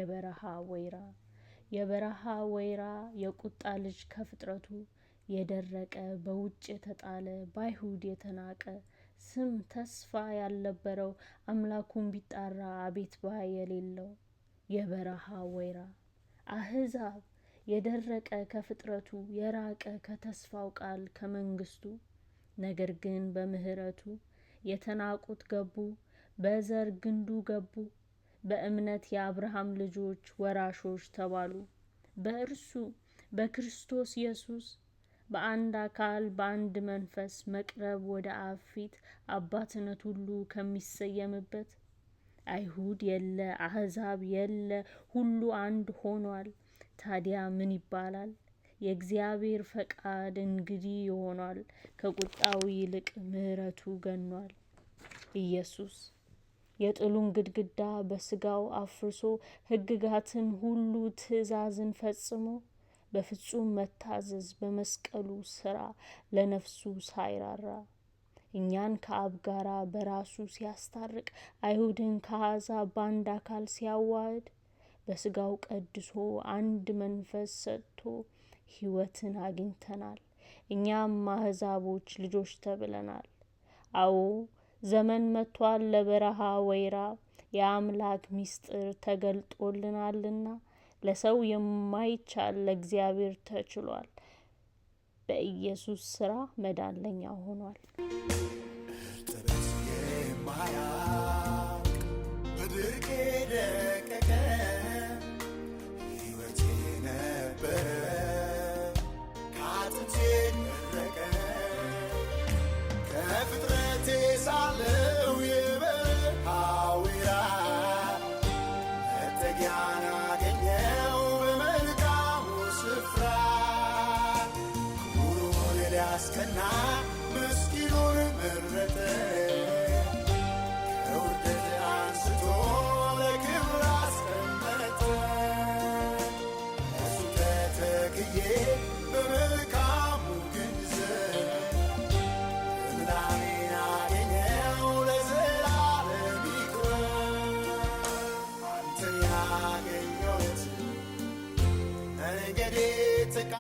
የበረሃ ወይራ የበረሃ ወይራ የቁጣ ልጅ ከፍጥረቱ የደረቀ በውጭ የተጣለ ባይሁድ የተናቀ ስም ተስፋ ያልነበረው አምላኩን ቢጣራ አቤት ባይ የሌለው የበረሃ ወይራ አህዛብ የደረቀ ከፍጥረቱ የራቀ ከተስፋው ቃል ከመንግስቱ ነገር ግን በምህረቱ የተናቁት ገቡ በዘር ግንዱ ገቡ በእምነት የአብርሃም ልጆች ወራሾች ተባሉ በእርሱ በክርስቶስ ኢየሱስ በአንድ አካል በአንድ መንፈስ መቅረብ ወደ አብ ፊት አባትነት ሁሉ ከሚሰየምበት አይሁድ የለ አህዛብ የለ ሁሉ አንድ ሆኗል ታዲያ ምን ይባላል የእግዚአብሔር ፈቃድ እንግዲህ ይሆናል ከቁጣው ይልቅ ምህረቱ ገኗል ኢየሱስ የጥሉን ግድግዳ በስጋው አፍርሶ ሕግጋትን ሁሉ ትእዛዝን ፈጽሞ በፍጹም መታዘዝ በመስቀሉ ሥራ ለነፍሱ ሳይራራ እኛን ከአብ ጋራ በራሱ ሲያስታርቅ አይሁድን ከአሕዛብ በአንድ አካል ሲያዋህድ በስጋው ቀድሶ አንድ መንፈስ ሰጥቶ ሕይወትን አግኝተናል እኛም አሕዛቦች ልጆች ተብለናል አዎ ዘመን መጥቷል ለበረሃ ወይራ የአምላክ ምስጢር ተገልጦልናልና ለሰው የማይቻል ለእግዚአብሔር ተችሏል በኢየሱስ ሥራ መዳን ለኛ ሆኗል እርጥበት የማያውቅ በድርቅ የደቀቀ ሕይወቴ ነበረ ከአጥንቴ ደረቀ ከፍጥረቴ ሳለው የበረሃ ወይራ መጠጊያን አገኘው በመልካሙ ስፍራ ክቡሩን ሊያስቀና ምስኪኑን መረጠ